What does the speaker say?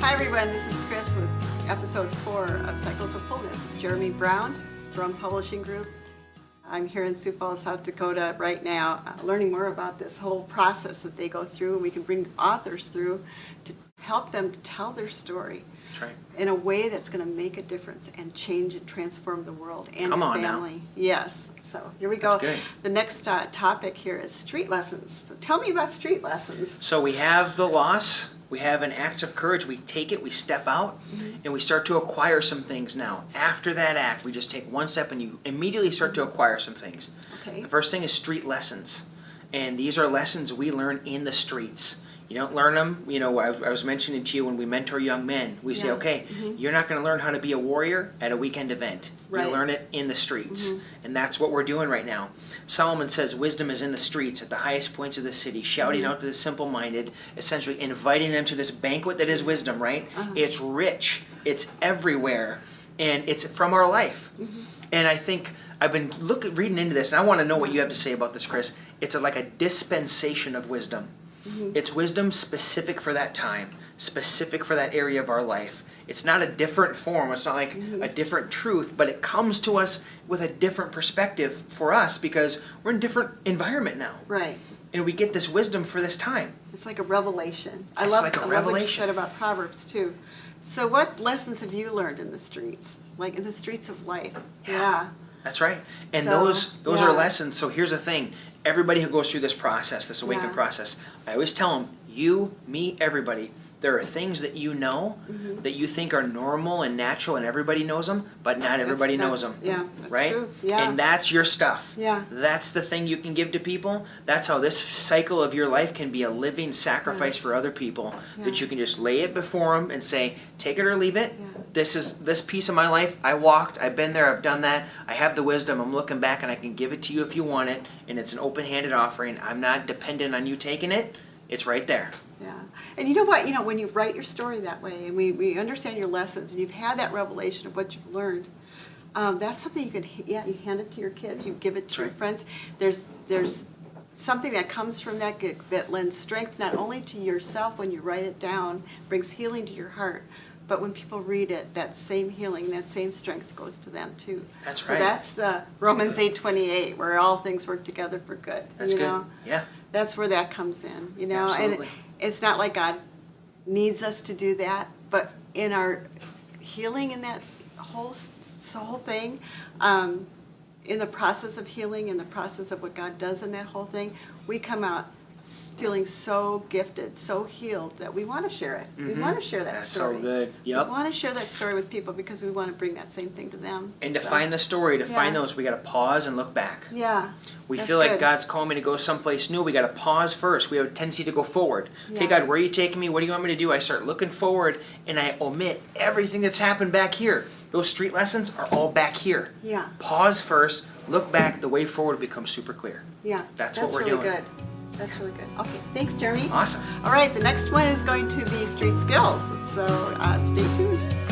Hi everyone, this is Chris with episode 4 of Cycles of Fullness. Jeremy Brown, Drum Publishing Group. I'm here in Sioux Falls, South Dakota right now, learning more about this whole process that they go through, and we can bring authors through to help them tell their story. That's right. In a way that's going to make a difference and change and transform the world and Come your on family. now. Yes. So here we go. That's good. The next topic here is street lessons. So tell me about street lessons. So we have the loss, we have an act of courage, we take it, we step out, and we start to acquire some things now. After that act, we just take one step and you immediately start to acquire some things. Okay. The first thing is street lessons. And these are lessons we learn in the streets. You don't learn them, I was mentioning to you when we mentor young men, we say, Yeah. okay, you're not going to learn how to be a warrior at a weekend event. Right. You learn it in the streets. And that's what we're doing right now. Solomon says wisdom is in the streets at the highest points of the city, shouting out to the simple-minded, essentially inviting them to this banquet that is wisdom, right? It's rich, it's everywhere, and it's from our life. And I think I've been reading into this, and I want to know what you have to say about this, Chris. It's like a dispensation of wisdom. It's wisdom specific for that time, specific for that area of our life. It's not a different form. It's not like a different truth, but it comes to us with a different perspective for us because we're in a different environment now. Right. And we get this wisdom for this time. It's like a revelation. It's like a I love what you revelation. said about Proverbs too. So what lessons have you learned in the streets? Like in the streets of life? Yeah. That's right. And So, those yeah. are lessons. So here's the thing. Everybody who goes through this process, this awakening Yeah. process, I always tell them, you, me, everybody, there are things that you know that you think are normal and natural and everybody knows them, but not everybody knows them. Yeah, that's right? true. Yeah. And that's your stuff. Yeah. That's the thing you can give to people. That's how this cycle of your life can be a living sacrifice for other people, that you can just lay it before them and say, take it or leave it. Yeah. This piece of my life, I walked, I've been there, I've done that, I have the wisdom, I'm looking back and I can give it to you if you want it, and it's an open-handed offering. I'm not dependent on you taking it. It's right there. Yeah. And you know what? When you write your story that way, and we understand your lessons, and you've had that revelation of what you've learned, that's something you can, you hand it to your kids, you give it to your right. friends. There's something that comes from that that lends strength not only to yourself when you write it down, brings healing to your heart, but when people read it, that same healing, that same strength goes to them too. That's So right. that's the Romans 8:28, where all things work together for good. That's you good. know? Yeah. That's where that comes in, Absolutely. And it's not like God needs us to do that, but in our healing in that whole thing, in the process of healing, in the process of what God does in that whole thing, we come out feeling so gifted, so healed that we want to share it. We want to share that That's story. so good. Yep. We want to share that story with people because we want to bring that same thing to them. And to So, find the story, to find Yeah. those, we got to pause and look back. Yeah. We that's feel like good. God's calling me to go someplace new. We got to pause first. We have a tendency to go forward. Yeah. Hey, God, where are you taking me? What do you want me to do? I start looking forward, and I omit everything that's happened back here. Those street lessons are all back here. Yeah. Pause first, look back. The way forward becomes super clear. Yeah. That's what we're really doing. Good. That's really good. Okay, thanks, Jeremy. Awesome. All right, the next one is going to be street skills. So stay tuned.